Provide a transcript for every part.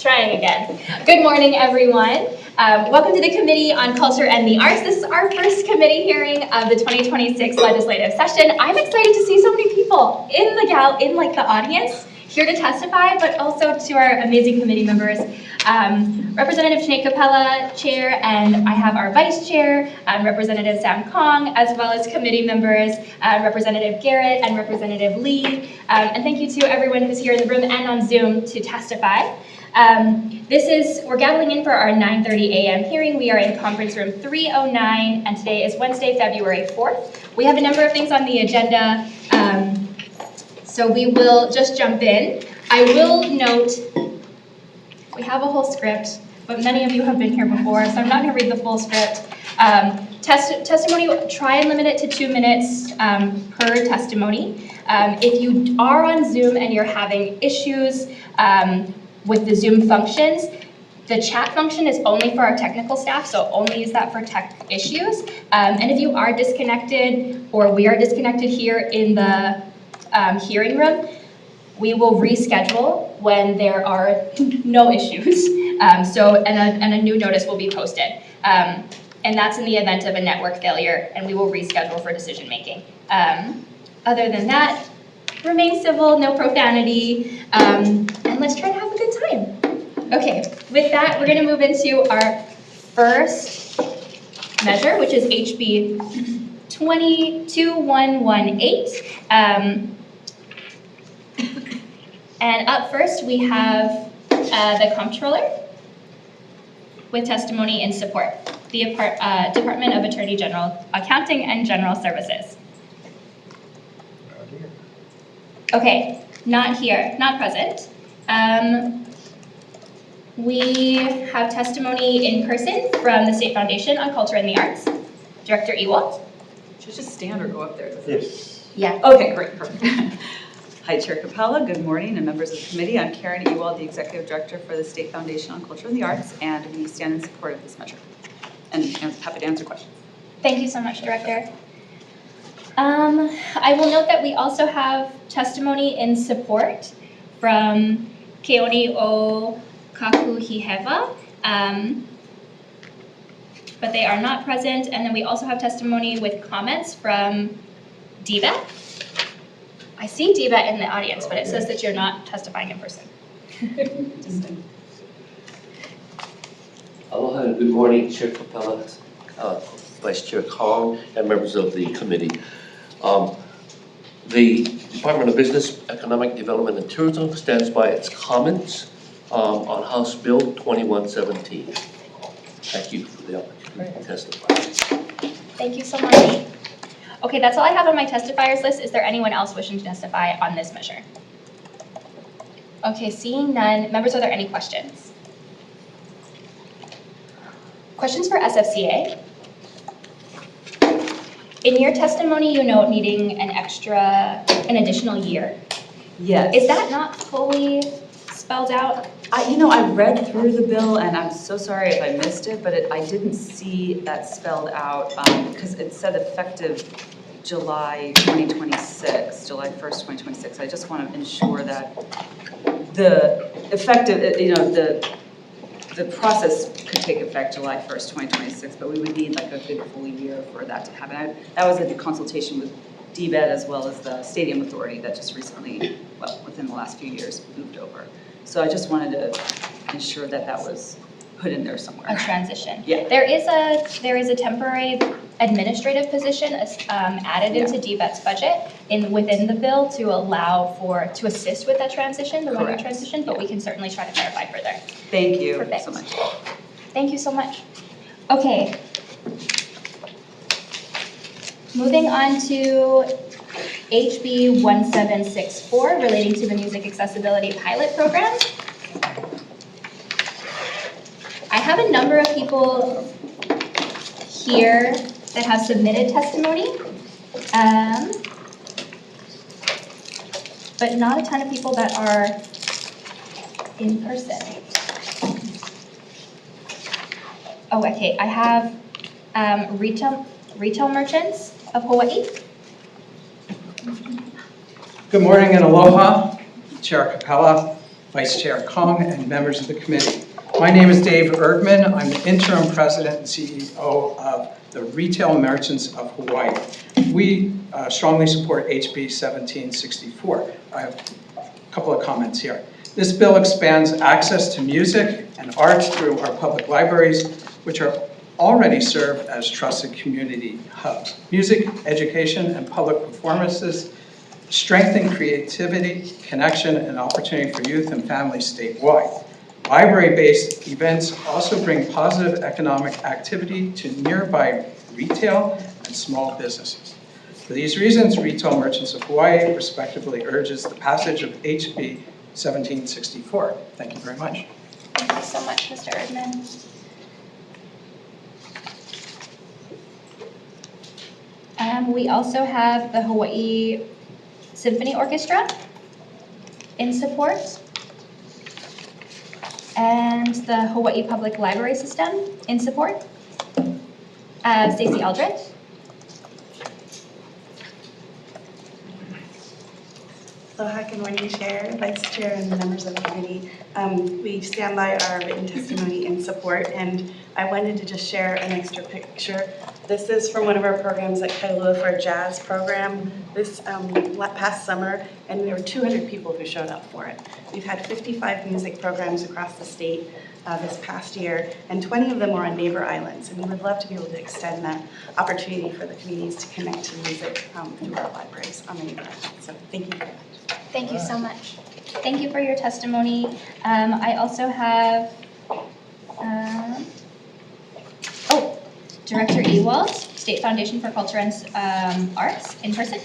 Trying again. Good morning, everyone. Welcome to the Committee on Culture and the Arts. This is our first committee hearing of the 2026 legislative session. I'm excited to see so many people in the audience here to testify, but also to our amazing committee members. Representative Sinead Capella, Chair, and I have our Vice Chair, Representative Sam Kong, as well as committee members, Representative Garrett and Representative Lee. And thank you to everyone who's here in the room and on Zoom to testify. We're gathering in for our 9:30 a.m. hearing. We are in conference room 309, and today is Wednesday, February 4th. We have a number of things on the agenda, so we will just jump in. I will note, we have a whole script, but many of you have been here before, so I'm not going to read the full script. Testimony, try and limit it to 2 minutes per testimony. If you are on Zoom and you're having issues with the Zoom functions, the chat function is only for our technical staff, so only use that for tech issues. And if you are disconnected, or we are disconnected here in the hearing room, we will reschedule when there are no issues. And a new notice will be posted. And that's in the event of a network failure, and we will reschedule for decision making. Other than that, remain civil, no profanity, and let's try to have a good time. Okay, with that, we're gonna move into our first measure, which is HB 2118. And up first, we have the Comptroller with testimony in support, the Department of Attorney General, Accounting and General Services. Okay, not here, not present. We have testimony in person from the State Foundation on Culture and the Arts. Director Ewald. Should just stand or go up there? Yes. Yeah. Okay, great, perfect. Hi, Chair Capella, good morning, and members of the committee. I'm Karen Ewald, the Executive Director for the State Foundation on Culture and the Arts, and we stand in support of this measure. And I'm happy to answer questions. Thank you so much, Director. I will note that we also have testimony in support from Keoni o Kakuhiheva, but they are not present. And then we also have testimony with comments from DBET. I see DBET in the audience, but it says that you're not testifying in person. Aloha and good morning, Chair Capella, Vice Chair Kong, and members of the committee. The Department of Business, Economic Development and Tourism stands by its comments on House Bill 2117. Thank you for the opportunity to testify. Thank you so much. Okay, that's all I have on my testifiers list. Is there anyone else wishing to testify on this measure? Okay, seeing none. Members, are there any questions? Questions for SFCA? In your testimony, you note needing an additional year. Yes. Is that not fully spelled out? I read through the bill, and I'm so sorry if I missed it, but I didn't see that spelled out because it said effective July 2026, July 1st, 2026. I just want to ensure that the effective, the process could take effect July 1st, 2026, but we would need like a good full year for that to happen. That was in consultation with DBET as well as the Stadium Authority that just recently, well, within the last few years, moved over. So I just wanted to ensure that that was put in there somewhere. A transition. Yeah. There is a temporary administrative position added into DBET's budget within the bill to assist with that transition, the one-year transition, but we can certainly try to clarify further. Thank you Perfect. so much. Thank you so much. Okay. Moving on to HB 1764 relating to the Music Accessibility Pilot Program. I have a number of people here that have submitted testimony, but not a ton of people that are in person. Oh, okay, I have retail merchants of Hawaii. Good morning and aloha, Chair Capella, Vice Chair Kong, and members of the committee. My name is Dave Erdman. I'm the interim president and CEO of the Retail Merchants of Hawaii. We strongly support HB 1764. I have a couple of comments here. This bill expands access to music and arts through our public libraries, which are already serve as trusted community hubs. Music, education, and public performances strengthen creativity, connection, and opportunity for youth and families statewide. Library-based events also bring positive economic activity to nearby retail and small businesses. For these reasons, Retail Merchants of Hawaii respectively urges the passage of HB 1764. Thank you very much. Thank you so much, Mr. Erdman. We also have the Hawaii Symphony Orchestra in support, and the Hawaii Public Library System in support. Stacey Eldridge. Aloha, good morning, Chair, Vice Chair, and the members of the committee. We stand by our written testimony in support, and I wanted to just share an extra picture. This is from one of our programs at Kailua for a jazz program this past summer, and there were 200 people who showed up for it. We've had 55 music programs across the state this past year, and 20 of them were on neighbor islands, and we would love to be able to extend that opportunity for the communities to connect to music through our libraries on the neighbor islands. So thank you very much. Thank you so much. Thank you for your testimony. I also have, Director Ewald, State Foundation for Culture and Arts, in person.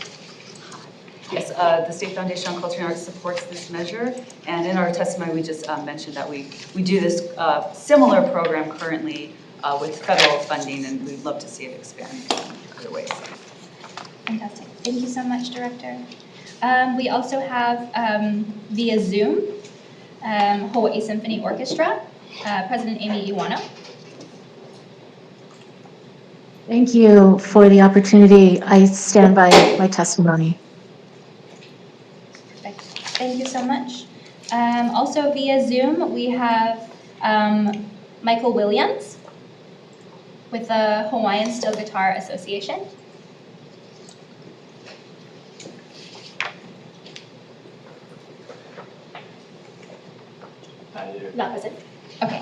Yes, the State Foundation on Culture and Arts supports this measure, and in our testimony we just mentioned that we do this similar program currently with federal funding, and we'd love to see it expand other ways. Fantastic. Thank you so much, Director. We also have via Zoom Hawaii Symphony Orchestra, President Amy Iwano. Thank you for the opportunity. I stand by my testimony. Perfect. Thank you so much. Also via Zoom, we have Michael Williams with the Hawaiian Steel Guitar Association. Not present. Okay.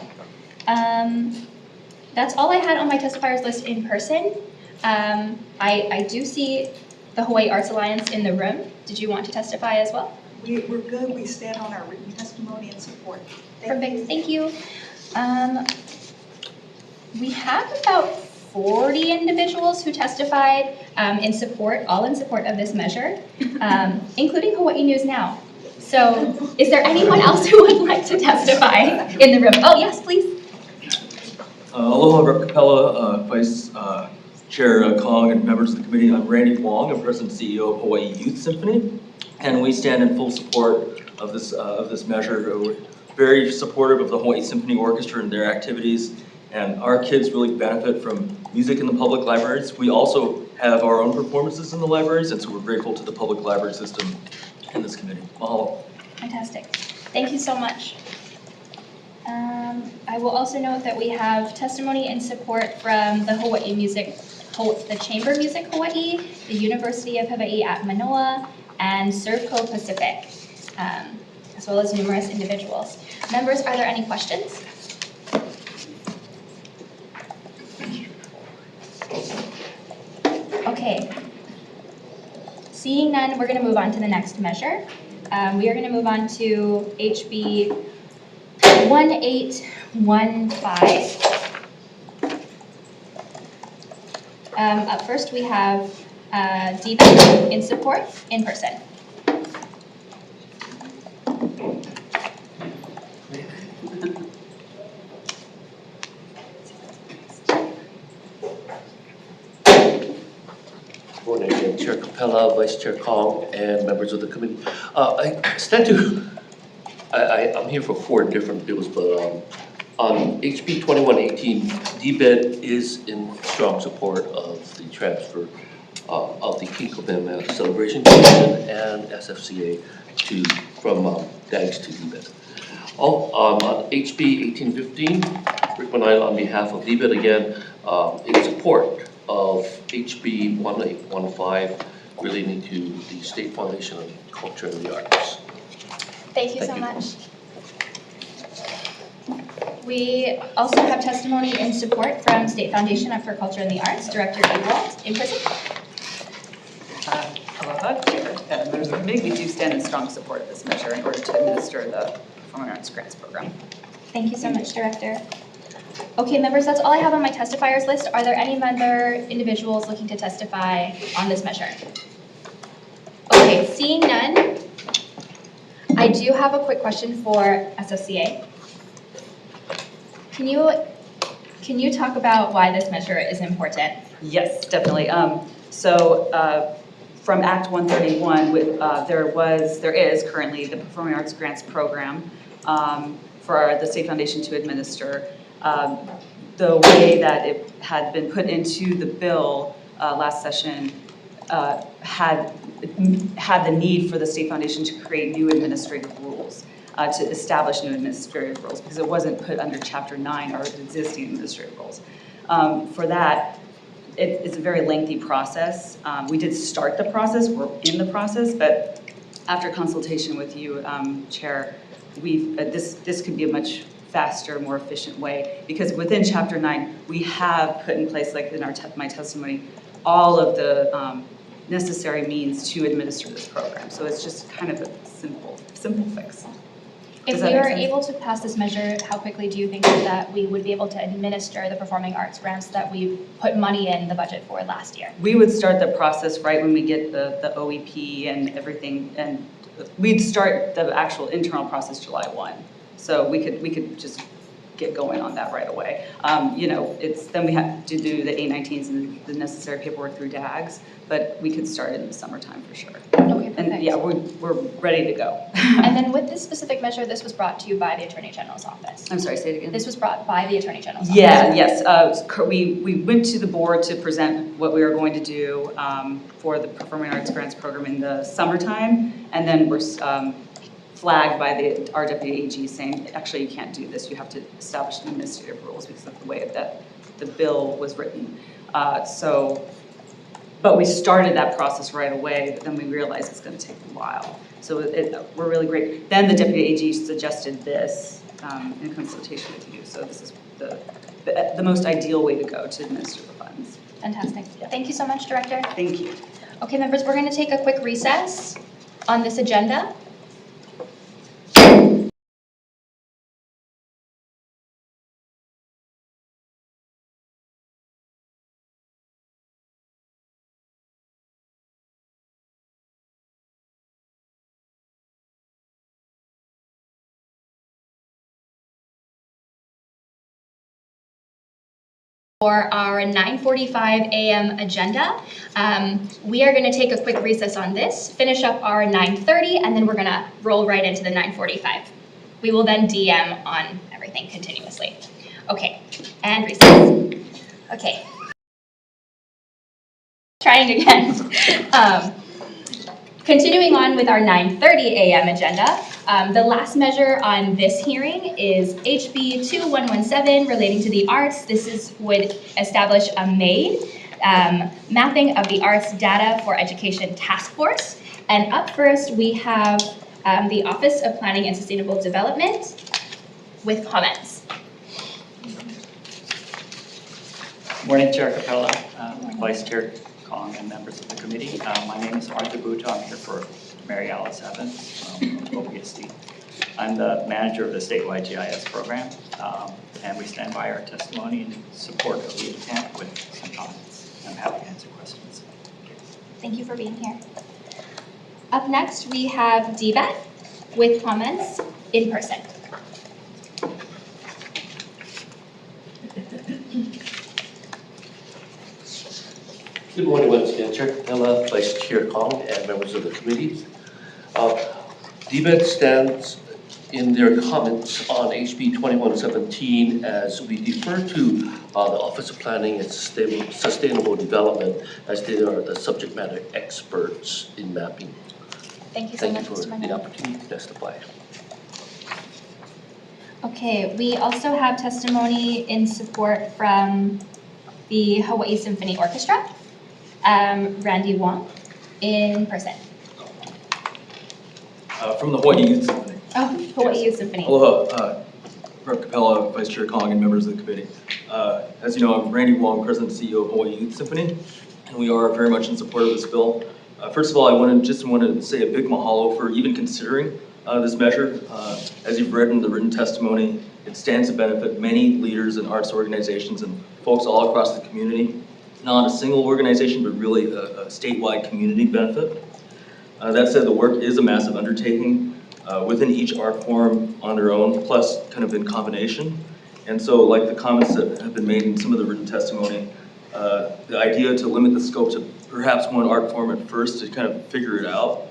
That's all I had on my testifiers list in person. I do see the Hawaii Arts Alliance in the room. Did you want to testify as well? We're good. We stand on our written testimony and support. Perfect. Thank you. We have about 40 individuals who testified in support, all in support of this measure, including Hawaii News Now. So is there anyone else who would like to testify in the room? Oh, yes, please. Aloha, Rep. Capella, Vice Chair Kong, and members of the committee. I'm Randy Wong. I'm President and CEO of Hawaii Youth Symphony, and we stand in full support of this measure. We're very supportive of the Hawaii Symphony Orchestra and their activities, and our kids really benefit from music in the public libraries. We also have our own performances in the libraries, and so we're grateful to the public library system and this committee. Mahalo. Fantastic. Thank you so much. I will also note that we have testimony in support from the Hawaii Music, the Chamber Music Hawaii, the University of Hawaii at Manoa, and Servco Pacific, as well as numerous individuals. Members, are there any questions? Okay. Seeing none, we're going to move on to the next measure. We are going to move on to HB 1815. Up first, we have DBEC in support, in person. Good morning again, Chair Capella, Vice Chair Kong, and members of the committee. I'm here for 4 different bills, but on HB 2118, DBED is in strong support of the transfer of the Kinkomen Celebration Commission and SFCA from DAGS to DBED. On HB 1815, Rick Manila on behalf of DBET again, in support of HB 1815 relating to the State Foundation of Culture and the Arts. Thank you so much. We also have testimony in support from State Foundation for Culture and the Arts, Director Ewald, in person. Aloha, Chair. Members of the committee, we do stand in strong support of this measure in order to administer the Performing Arts Grants Program. Thank you so much, Director. Okay, members, that's all I have on my testifiers list. Are there any other individuals looking to testify on this measure? Okay, seeing none, I do have a quick question for SFCA. Can you talk about why this measure is important? Yes, definitely. From Act 131, there is currently the Performing Arts Grants Program for the State Foundation to administer. The way that it had been put into the bill last session had the need for the State Foundation to create new administrative rules, to establish new administrative rules, because it wasn't put under Chapter 9 or existing administrative rules. For that, it's a very lengthy process. We did start the process, we're in the process, but after consultation with you, Chair, this could be a much faster, more efficient way, because within Chapter 9, we have put in place, like in my testimony, all of the necessary means to administer this program. So it's just kind of a simple fix. If we were able to pass this measure, how quickly do you think that we would be able to administer the performing arts grants that we put money in the budget for last year? We would start the process right when we get the OEP and everything, and we'd start the actual internal process July 1. So we could just get going on that right away. Then we have to do the A19s and the necessary paperwork through DAGs, but we could start in the summertime for sure. Okay, perfect. And yeah, we're ready to go. And then with this specific measure, this was brought to you by the Attorney General's office. I'm sorry, say it again. This was brought by the Attorney General's office. Yes. We went to the board to present what we were going to do for the Performing Arts Grants Program in the summertime, and then we're flagged by our deputy AG saying, actually, you can't do this. You have to establish administrative rules because of the way that the bill was written. But we started that process right away, but then we realized it's going to take a while. So we're really great. Then the deputy AG suggested this in consultation with you. So this is the most ideal way to go to administer the funds. Fantastic. Thank you so much, Director. Thank you. Okay, members, we're going to take a quick recess on this agenda. For our 9:45 a.m. agenda. We are going to take a quick recess on this, finish up our 9:30, and then we're going to roll right into the 9:45. We will then DM on everything continuously. Okay, and recess. Okay. Trying again. Continuing on with our 9:30 a.m. agenda, the last measure on this hearing is HB 2117 relating to the arts. This would establish a MAID, Mapping of the Arts Data for Education Task Force. And up first, we have the Office of Planning and Sustainable Development with comments. Morning, Chair Capella, Vice Chair Kong, and members of the committee. My name is Arthur Buta. I'm here for Mary Alice Evans from OPST. I'm the manager of the statewide GIS program, and we stand by our testimony in support of the intent with some comments. I'm happy to answer questions. Thank you for being here. Up next, we have DBET with comments in person. Good morning once again, Chair Capella, Vice Chair Kong, and members of the committee. DBET stands in their comments on HB 2117 as we defer to the Office of Planning and Sustainable Development as they are the subject matter experts in mapping. Thank you so much, Thank you for the opportunity to testify. Okay, we also have testimony in support from the Hawaii Symphony Orchestra, Randy Wong, in person. From the Hawaii Youth Symphony. Oh, Hawaii Youth Symphony. Aloha, Rep. Capella, Vice Chair Kong, and members of the committee. As you know, I'm Randy Wong, President and CEO of Hawaii Youth Symphony, and we are very much in support of this bill. First of all, I just want to say a big mahalo for even considering this measure. As you've read in the written testimony, it stands to benefit many leaders and arts organizations and folks all across the community. Not a single organization, but really a statewide community benefit. That said, the work is a massive undertaking within each art form on their own, plus kind of in combination. And so, like the comments that have been made in some of the written testimony, the idea to limit the scope to perhaps one art form at first to kind of figure it out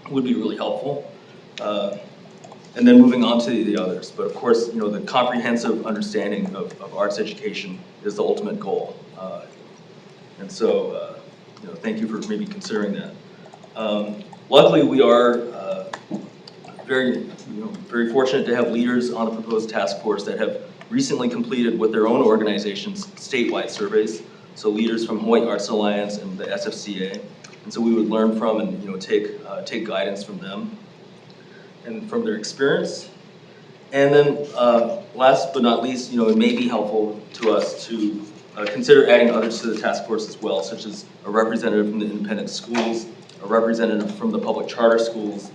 would be really helpful. And then moving on to the others. But of course, you know, the comprehensive understanding of arts education is the ultimate goal. And so, you know, thank you for maybe considering that. Luckily, we are very fortunate to have leaders on the proposed task force that have recently completed with their own organizations statewide surveys. So leaders from Hawaii Arts Alliance and the SFCA. And so we would learn from and, you know, take guidance from them and from their experience. And then last but not least, you know, it may be helpful to us to consider adding others to the task force as well, such as a representative from the independent schools, a representative from the public charter schools,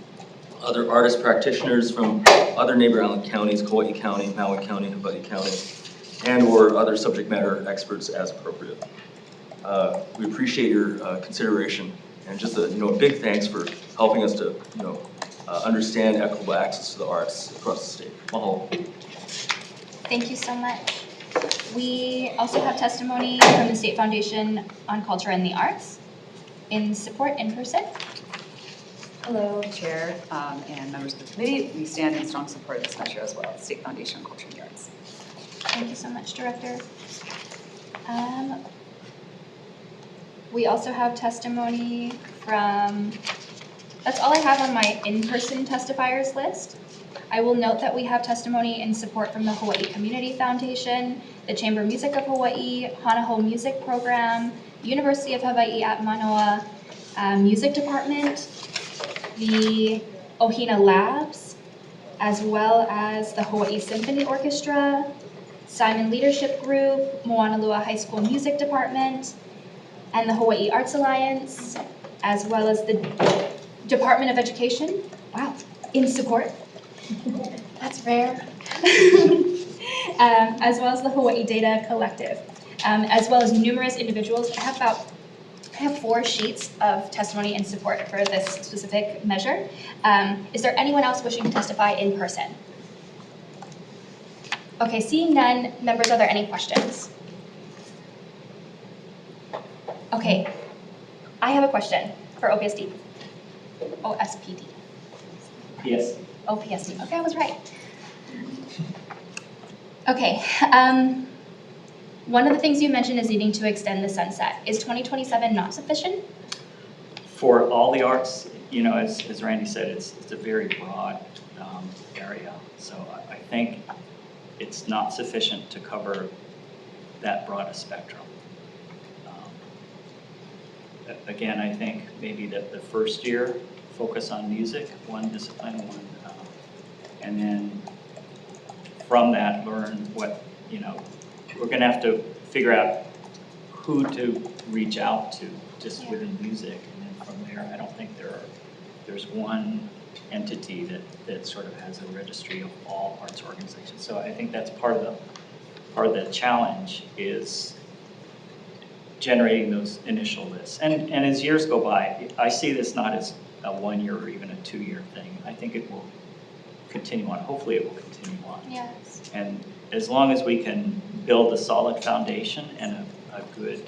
other artist practitioners from other neighbor island counties, Kauai County, Maui County, Hawaii County, and or other subject matter experts as appropriate. We appreciate your consideration, and just a big thanks for helping us to understand equitable access to the arts across the state. Mahalo. Thank you so much. We also have testimony from the State Foundation on Culture and the Arts in support in person. Hello, Chair and members of the committee. We stand in strong support of this measure as well, State Foundation on Culture and the Arts. Thank you so much, Director. We also have testimony from, that's all I have on my in-person testifiers list. I will note that we have testimony in support from the Hawaii Community Foundation, the Chamber of Music of Hawaii, Hanaho Music Program, University of Hawaii at Manoa, Music Department, the Ohina Labs, as well as the Hawaii Symphony Orchestra, Simon Leadership Group, Moanalua High School Music Department, and the Hawaii Arts Alliance, as well as the Department of Education. Wow, in support. That's rare. As well as the Hawaii Data Collective, as well as numerous individuals. I have 4 sheets of testimony in support for this specific measure. Is there anyone else wishing to testify in person? Okay, seeing none, members, are there any questions? Okay, I have a question for OPSD. OSPD. Yes. OPSD, okay, I was right. Okay, one of the things you mentioned is needing to extend the sunset. Is 2027 not sufficient? For all the arts, as Randy said, it's a very broad area. So I think it's not sufficient to cover that broad a spectrum. Again, I think maybe that the first year, focus on music, one discipline, and then from that learn what, we're gonna have to figure out who to reach out to just within music. And then from there, I don't think there's one entity that sort of has a registry of all arts organizations. So I think that's part of the challenge is generating those initial lists. And as years go by, I see this not as a 1-year or even a 2-year thing. I think it will continue on. Hopefully it will continue on. Yes. And as long as we can build a solid foundation and a good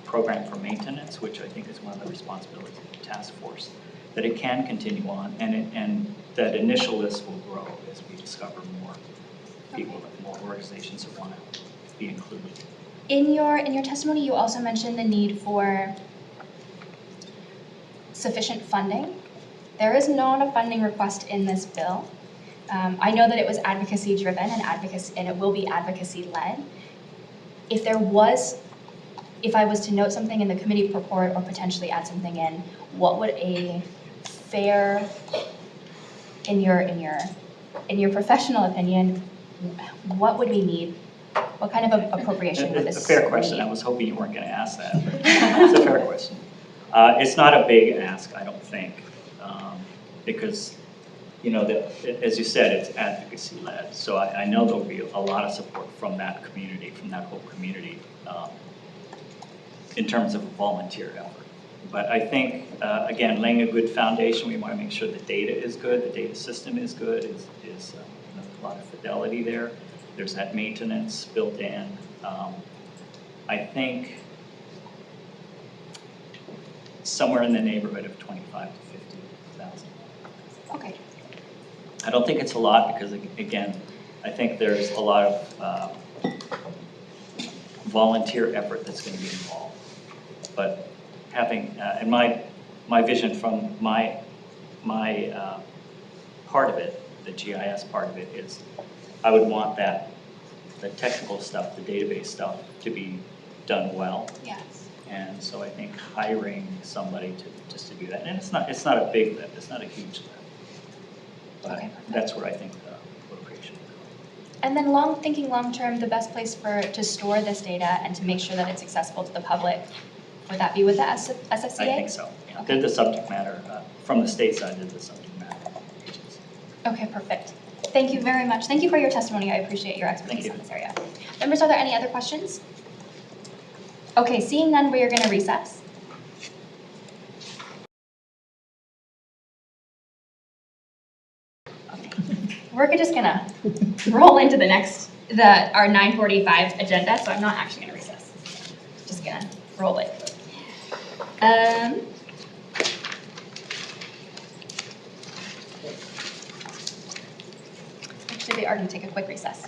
program for maintenance, which I think is one of the responsibilities of the task force, that it can continue on and that initial list will grow as we discover more people, more organizations that want to be included. In your testimony, you also mentioned the need for sufficient funding. There is not a funding request in this bill. I know that it was advocacy driven and it will be advocacy led. If I was to note something in the committee report or potentially add something in, what would a fair, in your professional opinion, what would we need? What kind of appropriation would this It's a fair question. need? I was hoping you weren't going to ask that. But it's a fair question. It's not a big ask, I don't think, because, you know, as you said, it's advocacy led. So I know there'll be a lot of support from that community, from that whole community, in terms of a volunteer effort. But I think, again, laying a good foundation, we want to make sure the data is good, the data system is good, is a lot of fidelity there. There's that maintenance built in. I think somewhere in the neighborhood of 25 to 50,000. Okay. I don't think it's a lot because, again, I think there's a lot of volunteer effort that's going to be involved. But having, and my vision from my part of it, the GIS part of it, is I would want the technical stuff, the database stuff, to be done well. Yes. And so I think hiring somebody just to do that, and it's not a big lift, it's not a huge lift. But Okay, that's where I think the appropriation would go. And then thinking long term, the best place to store this data and to make sure that it's accessible to the public, would that be with the SFCA? I think so. Yeah. Okay. Did the subject matter, from the state side, did the subject matter agency. Okay, perfect. Thank you very much. Thank you for your testimony. I appreciate your expertise on this area. Members, are there any other questions? Okay, seeing none, we are going to recess. Okay. We're just going to roll into our 9:45 agenda, so I'm not actually going to recess. Just going to roll it. Actually, we are going to take a quick recess.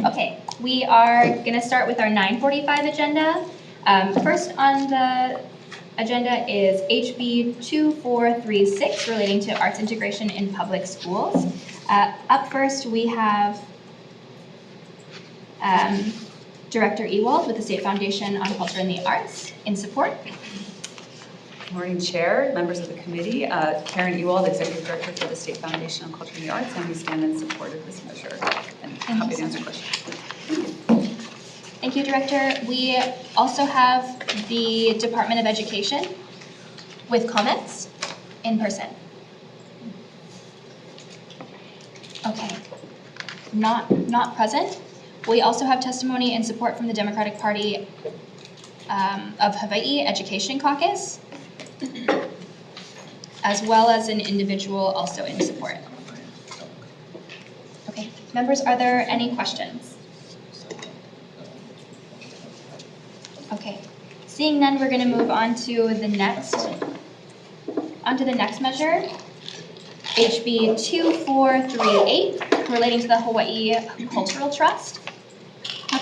Okay, we are going to start with our 9:45 agenda. First on the agenda is HB 2436 relating to arts integration in public schools. Up first we have Director Ewald with the State Foundation on Culture and the Arts in support. Good morning, Chair, members of the committee. Karen Ewald, Executive Director for the State Foundation on Culture and the Arts, and we stand in support of this measure. And happy to answer questions. Thank you, Director. We also have the Department of Education with comments in person. Okay, not present. We also have testimony and support from the Democratic Party of Hawaii Education Caucus, as well as an individual also in support. Okay, members, are there any questions? Okay, Seeing none, we're going to move on to the next measure, HB 2438, relating to the Hawaii Cultural Trust.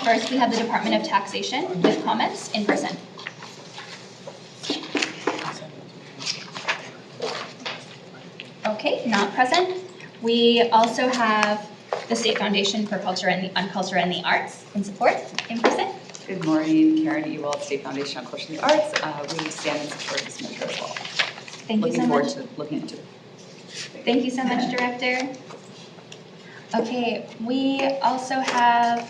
First, we have the Department of Taxation with comments in person. Okay, not present. We also have the State Foundation for Culture and the Arts in support in person. Good morning, Karen Ewald, State Foundation on Culture and the Arts. We stand in support of this measure as well. Thank you so Looking much. forward to looking into it. Thank you so much, Director. Okay, we also have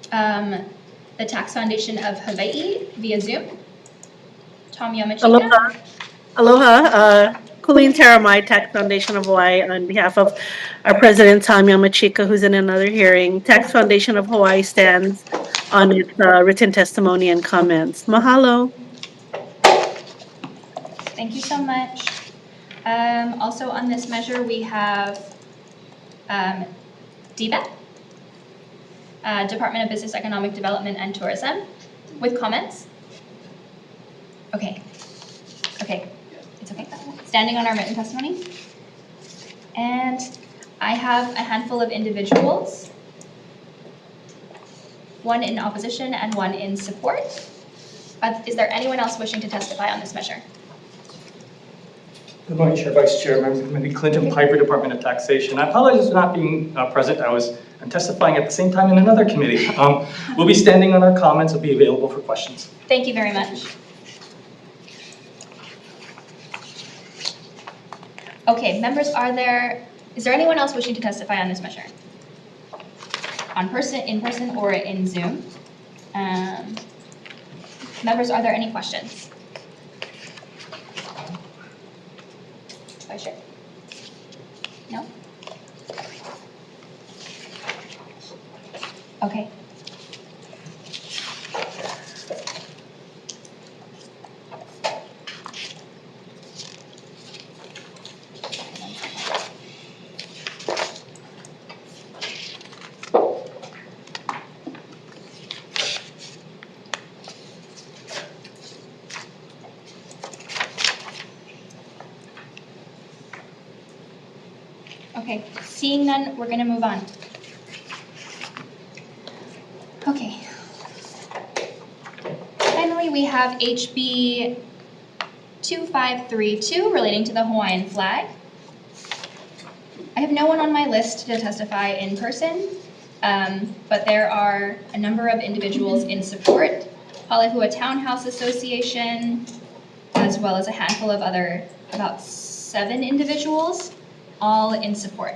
the Tax Foundation of Hawaii via Zoom. Tom Yamachika. Aloha. Aloha. Colleen Taramai, Tax Foundation of Hawaii, on behalf of our president, Tom Yamachika, who's in another hearing. Tax Foundation of Hawaii stands on its written testimony and comments. Mahalo. Thank you so much. Also on this measure, we have DBET, Department of Business, Economic Development, and Tourism, with comments. Okay. It's okay. Standing on our written testimony. And I have a handful of individuals, one in opposition and one in support. Is there anyone else wishing to testify on this measure? Good morning, Chair, Vice Chair, members of the committee. Clinton Piper, Department of Taxation. I apologize for not being present. I'm testifying at the same time in another committee. We'll be standing on our comments. Will be available for questions. Thank you very much. Okay, members, is there anyone else wishing to testify on this measure? In person, or in Zoom? Members, are there any questions? Vice Chair? No? Okay. Okay, seeing none, we're going to move on. Okay. Finally, we have HB 2532 relating to the Hawaiian flag. I have no one on my list to testify in person, but there are a number of individuals in support. Palehua Townhouse Association, as well as a handful of other, about 7 individuals, all in support.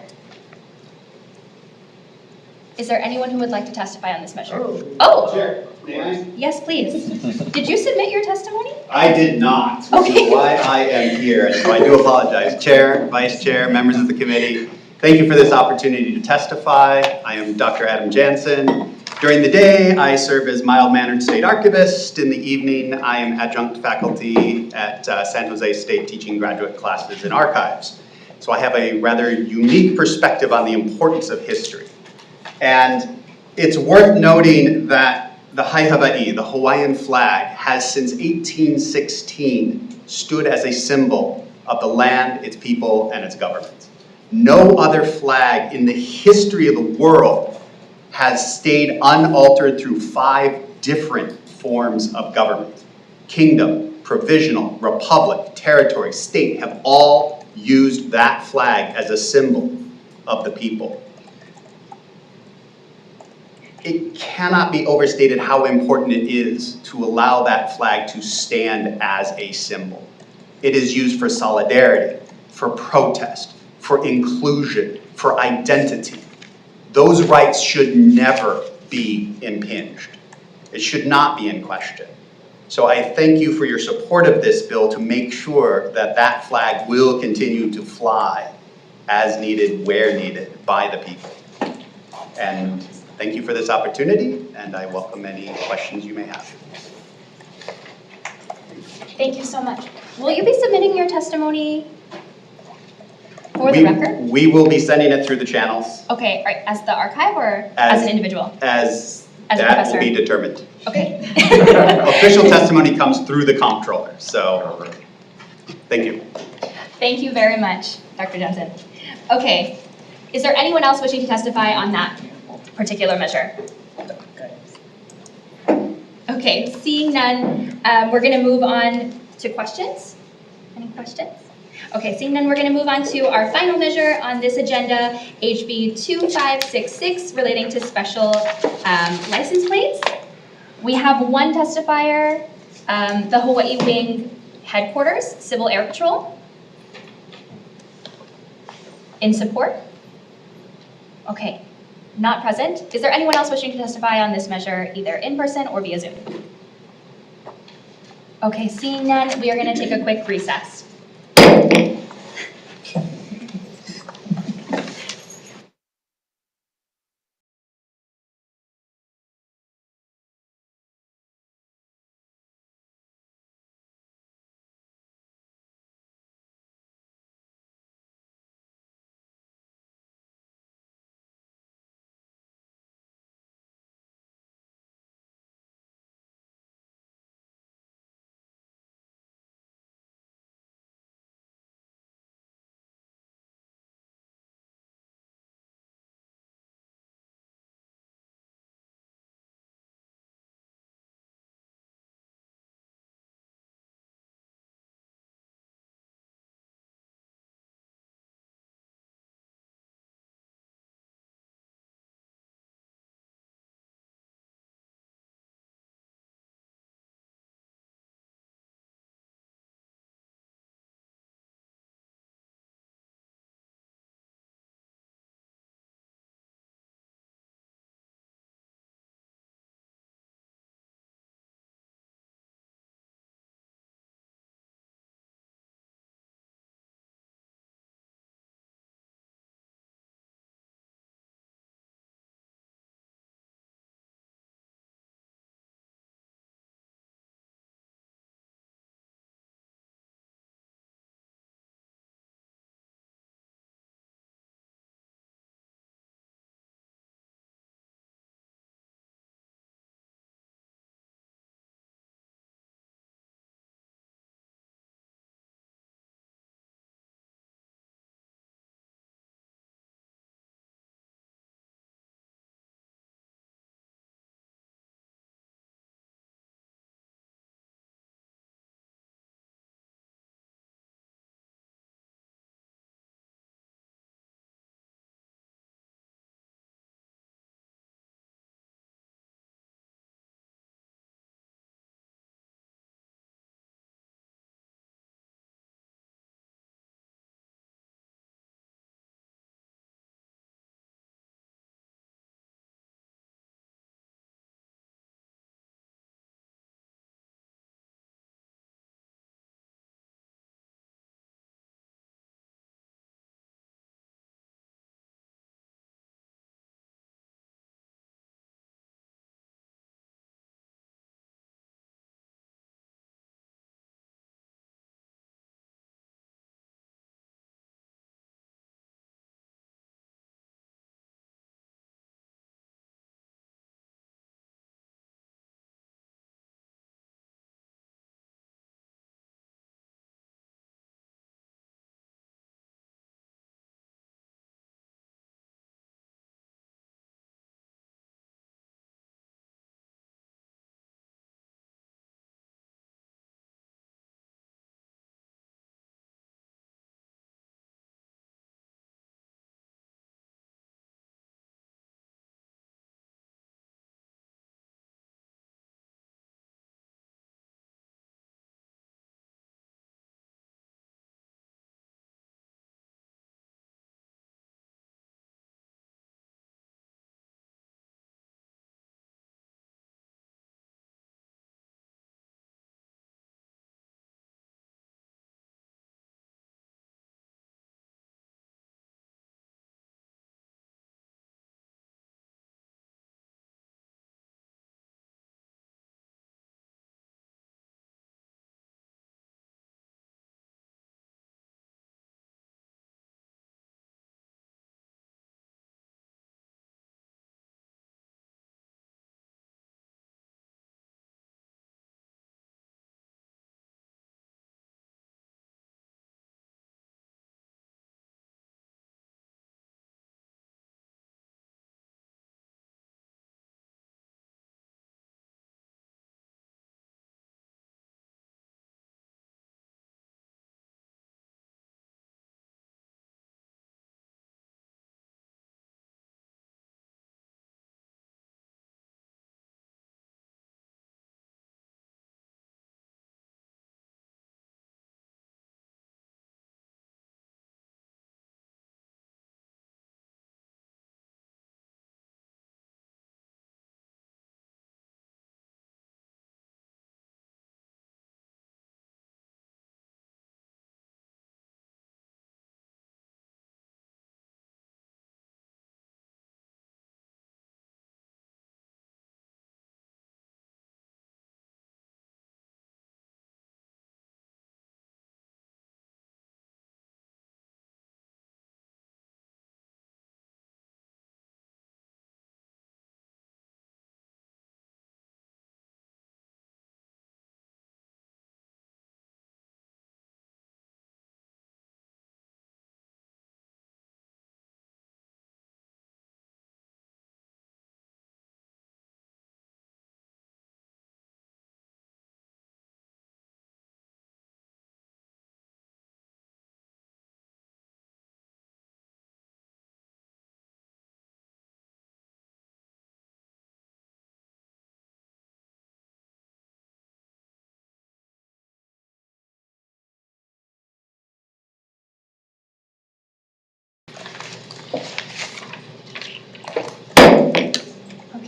Is there anyone who would like to testify on this measure? Oh! Chair, may I? Yes, please. Did you submit your testimony? I did not, which is why I am here, and so I do apologize. Chair, Vice Chair, members of the committee, thank you for this opportunity to testify. I am Dr. Adam Jansen. During the day, I serve as mild-mannered state archivist. In the evening, I am adjunct faculty at San Jose State teaching graduate classes in archives. So I have a rather unique perspective on the importance of history. And it's worth noting that the Hawaii, the Hawaiian flag, has since 1816 stood as a symbol of the land, its people, and its government. No other flag in the history of the world has stayed unaltered through 5 different forms of government. Kingdom, provisional, republic, territory, state have all used that flag as a symbol of the people. It cannot be overstated how important it is to allow that flag to stand as a symbol. It is used for solidarity, for protest, for inclusion, for identity. Those rights should never be impinged. It should not be in question. So I thank you for your support of this bill to make sure that that flag will continue to fly as needed, where needed, by the people. And thank you for this opportunity, and I welcome any questions you may have. Thank you so much. Will you be submitting your testimony for the record? We will be sending it through the channels. Okay, right, as the archive or as an individual? As as a That professor? will be determined. Okay. Official testimony comes through the comptroller, so thank you. Thank you very much, Dr. Jensen. Okay, is there anyone else wishing to testify on that particular measure? Okay, seeing none, we're going to move on to questions. Any questions? Okay, seeing none, we're going to move on to our final measure on this agenda, HB 2566, relating to special license plates. We have one testifier, the Hawaii Wing Headquarters, Civil Air Patrol. In support? Okay, not present. Is there anyone else wishing to testify on this measure, either in person or via Zoom? Okay, seeing none, we are going to take a quick recess.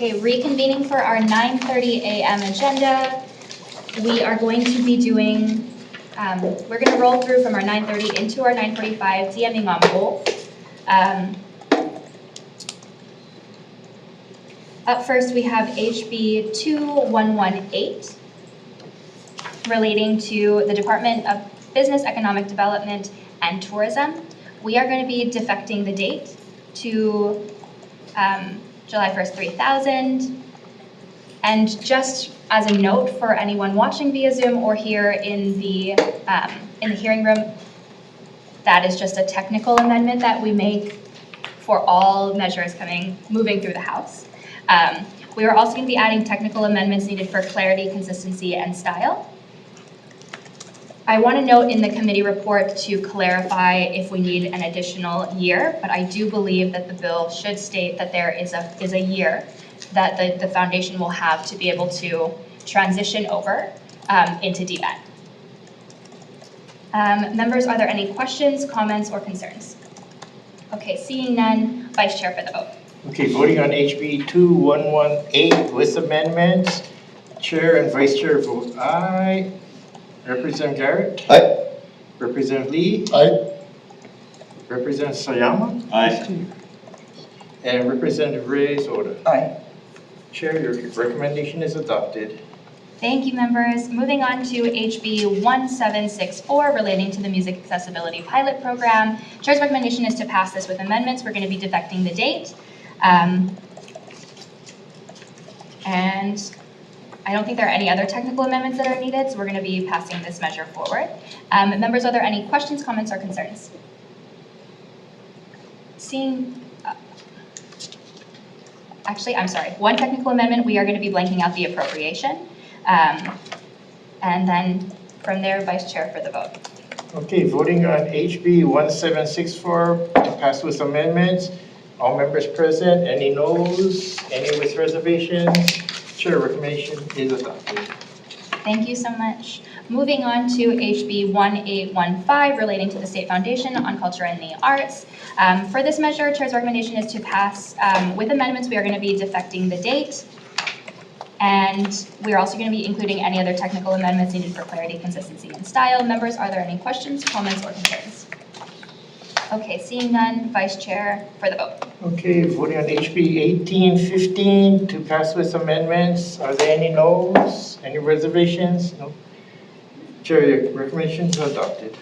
Okay, reconvening for our 9:30 AM agenda. We are going to be doing, we're going to roll through from our 9:30 into our 9:45 DMing on both. Up first, we have HB 2118 relating to the Department of Business, Economic Development, and Tourism. We are going to be defecting the date to July 1st, 3000. And just as a note for anyone watching via Zoom or here in the hearing room, that is just a technical amendment that we make for all measures moving through the House. We are also going to be adding technical amendments needed for clarity, consistency, and style. I want to note in the committee report to clarify if we need an additional year, but I do believe that the bill should state that there is a year that the foundation will have to be able to transition over into DBET. Members, are there any questions, comments, or concerns? Okay, seeing none, Vice Chair for the vote. Okay, voting on HB 2118 with amendments. Chair and Vice Chair vote aye. Representative Garrett? Aye. Representative Lee? Aye. Representative Sayama? Aye. And Representative Reyes Oda. Aye. Chair, your recommendation is adopted. Thank you, members. Moving on to HB 1764 relating to the Music Accessibility Pilot Program. Chair's recommendation is to pass this with amendments. We're going to be defecting the date. And I don't think there are any other technical amendments that are needed, so we're going to be passing this measure forward. Members, are there any questions, comments, or concerns? Actually, I'm sorry. One technical amendment, we are going to be blanking out the appropriation. And then from there, Vice Chair for the vote. Okay, voting on HB 1764 to pass with amendments. All members present, any noes, any with reservations? Chair, recommendation is adopted. Thank you so much. Moving on to HB 1815 relating to the State Foundation on Culture and the Arts. For this measure, Chair's recommendation is to pass with amendments. We are going to be defecting the date. And we are also going to be including any other technical amendments needed for clarity, consistency, and style. Members, are there any questions, comments, or concerns? Okay, seeing none, Vice Chair for the vote. Okay, voting on HB 1815 to pass with amendments. Are there any noes? Any reservations? No. Chair, your recommendation is adopted.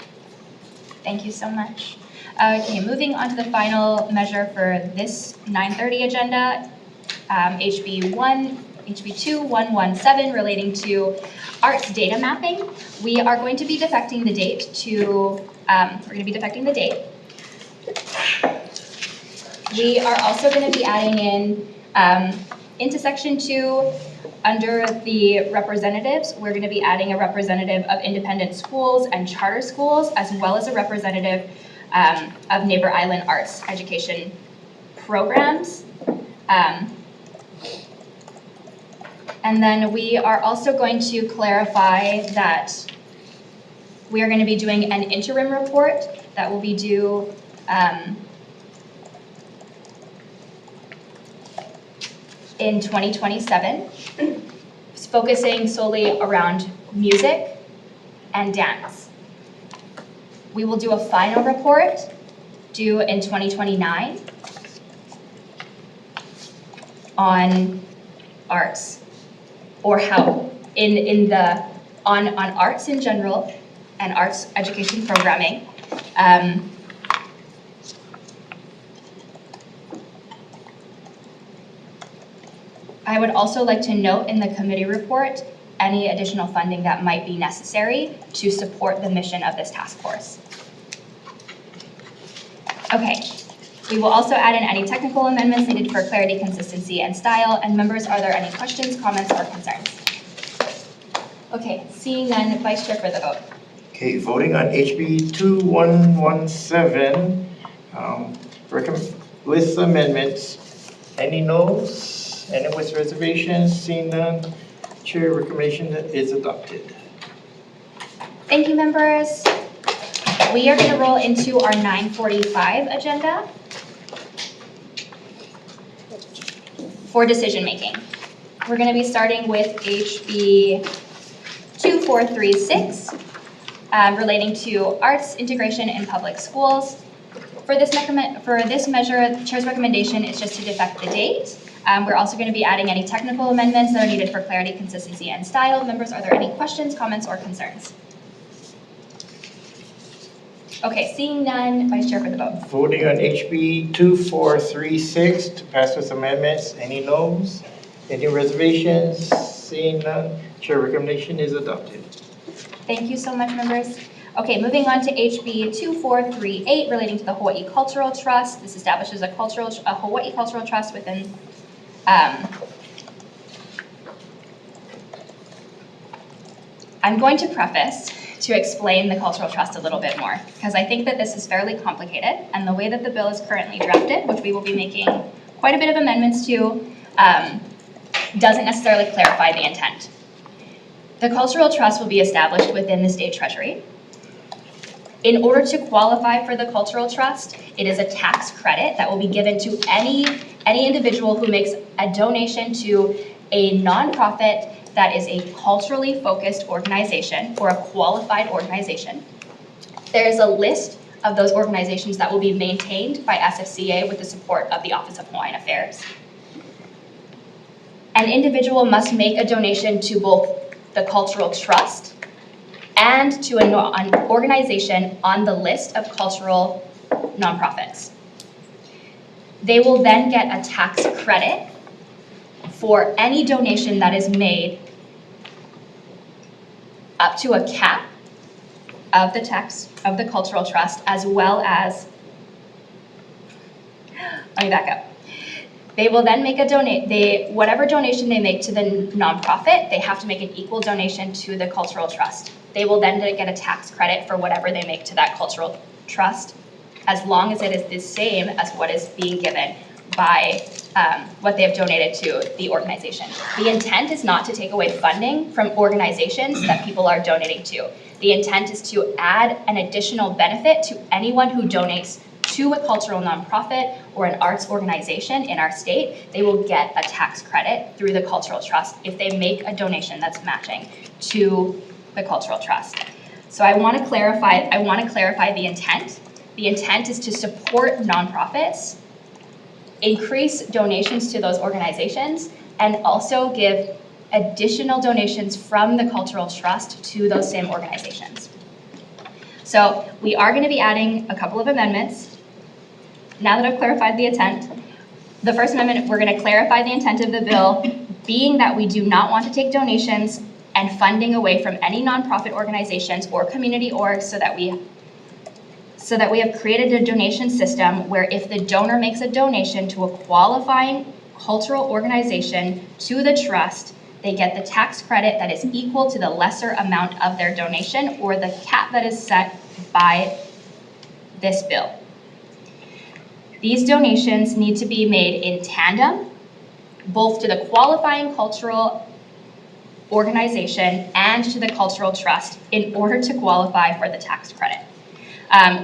Thank you so much. Okay, moving on to the final measure for this 9:30 agenda, HB 2117 relating to arts data mapping. We are going to be defecting the date We are also going to be adding in into section 2 under the representatives. We're going to be adding a representative of independent schools and charter schools, as well as a representative of Neighbor Island arts education programs. And then we are also going to clarify that we are going to be doing an interim report that will be due in 2027, focusing solely around music and dance. We will do a final report due in 2029 on arts, or how on arts in general and arts education programming. I would also like to note in the committee report any additional funding that might be necessary to support the mission of this task force. Okay, we will also add in any technical amendments needed for clarity, consistency, and style. And members, are there any questions, comments, or concerns? Okay, seeing none, Vice Chair for the vote. Okay, voting on HB 2117 with amendments. Any noes? Any with reservations? Seeing none, Chair, recommendation is adopted. Thank you, members. We are going to roll into our 9:45 agenda. for decision making. We're going to be starting with HB 2436, relating to arts integration in public schools. For this measure, the chair's recommendation is just to defect the date. We're also going to be adding any technical amendments that are needed for clarity, consistency, and style. Members, are there any questions, comments, or concerns? Okay, seeing none, Vice Chair for the vote. Voting on HB 2436 to pass with amendments. Any noes? Any reservations? Seeing none, chair recommendation is adopted. Thank you so much, members. Okay, moving on to HB 2438 relating to the Hawaii Cultural Trust. This establishes a Hawaii Cultural Trust within I'm going to preface to explain the Cultural Trust a little bit more, because I think that this is fairly complicated, and the way that the bill is currently drafted, which we will be making quite a bit of amendments to, doesn't necessarily clarify the intent. The Cultural Trust will be established within the state treasury. In order to qualify for the Cultural Trust, it is a tax credit that will be given to any individual who makes a donation to a nonprofit that is a culturally focused organization or a qualified organization. There is a list of those organizations that will be maintained by SFCA with the support of the Office of Hawaiian Affairs. An individual must make a donation to both the Cultural Trust and to an organization on the list of cultural nonprofits. They will then get a tax credit for any donation that is made up to a cap of the Cultural Trust, as well as, let me back up. They will then make whatever donation they make to the nonprofit, they have to make an equal donation to the Cultural Trust. They will then get a tax credit for whatever they make to that Cultural Trust, as long as it is the same as what is being given by what they have donated to the organization. The intent is not to take away funding from organizations that people are donating to. The intent is to add an additional benefit to anyone who donates to a cultural nonprofit or an arts organization in our state. They will get a tax credit through the Cultural Trust if they make a donation that's matching to the Cultural Trust. So I want to clarify the intent. The intent is to support nonprofits, increase donations to those organizations, and also give additional donations from the Cultural Trust to those same organizations. So we are going to be adding a couple of amendments. Now that I've clarified the intent, the first amendment, we're going to clarify the intent of the bill, being that we do not want to take donations and funding away from any nonprofit organizations or community orgs, so that we have created a donation system where if the donor makes a donation to a qualifying cultural organization to the trust, they get the tax credit that is equal to the lesser amount of their donation or the cap that is set by this bill. These donations need to be made in tandem, both to the qualifying cultural organization and to the Cultural Trust, in order to qualify for the tax credit.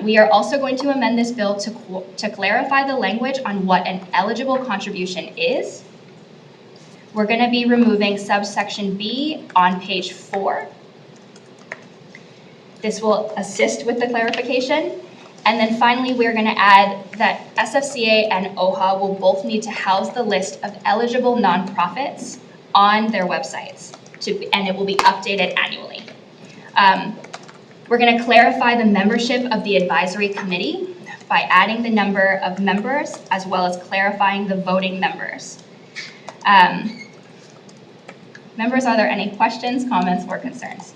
We are also going to amend this bill to clarify the language on what an eligible contribution is. We're going to be removing subsection B on page 4. This will assist with the clarification. And then finally, we're going to add that SFCA and OHA will both need to house the list of eligible nonprofits on their websites, and it will be updated annually. We're going to clarify the membership of the advisory committee by adding the number of members, as well as clarifying the voting members. Members, are there any questions, comments, or concerns?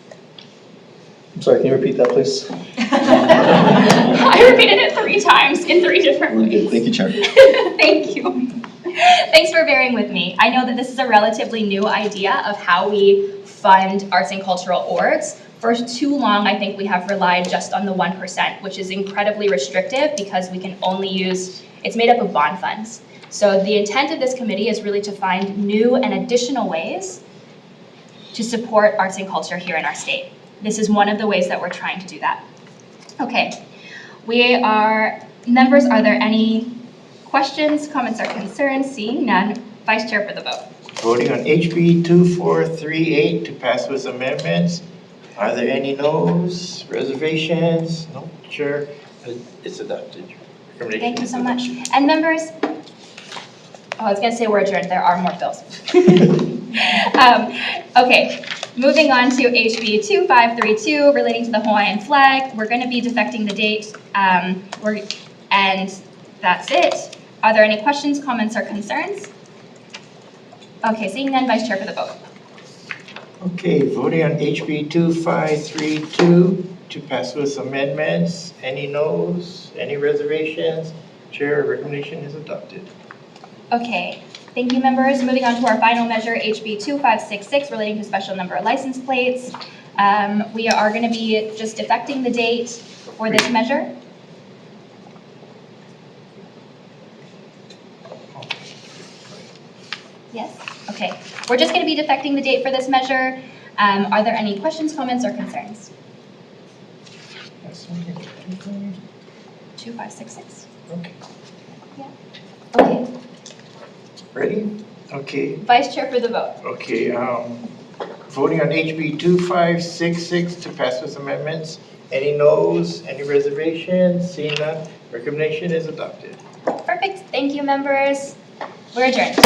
I'm sorry, can you repeat that, please? I repeated it 3 times in 3 different ways. Thank you, Chair. Thank you. Thanks for bearing with me. I know that this is a relatively new idea of how we fund arts and cultural orgs. For too long, I think we have relied just on the 1%, which is incredibly restrictive because we can only use, it's made up of bond funds. So the intent of this committee is really to find new and additional ways to support arts and culture here in our state. This is one of the ways that we're trying to do that. Okay, members, are there any questions, comments, or concerns? Seeing none, Vice Chair for the vote. Voting on HB 2438 to pass with amendments. Are there any noes, reservations? No, Chair, it's adopted. Recommendation Thank you is so much. adopted. And members, oh, I was gonna say we're adjourned, there are more bills. Okay, moving on to HB 2532 relating to the Hawaiian flag. We're gonna be defecting the date, and that's it. Are there any questions, comments, or concerns? Okay, seeing none, Vice Chair for the vote. Okay, voting on HB 2532 to pass with amendments. Any noes, any reservations? Chair, recommendation is adopted. Okay, thank you, members. Moving on to our final measure, HB 2566, relating to special number license plates. We are going to be just effecting the date for this measure. Yes? Okay. We're just going to be defecting the date for this measure. Are there any questions, comments, or concerns? 2566. Okay. Yeah. Okay. Ready? Okay. Vice Chair for the vote. Okay, voting on HB 2566 to pass with amendments. Any noes, any reservations? Seeing none, recommendation is adopted. Perfect. Thank you, members. We're adjourned.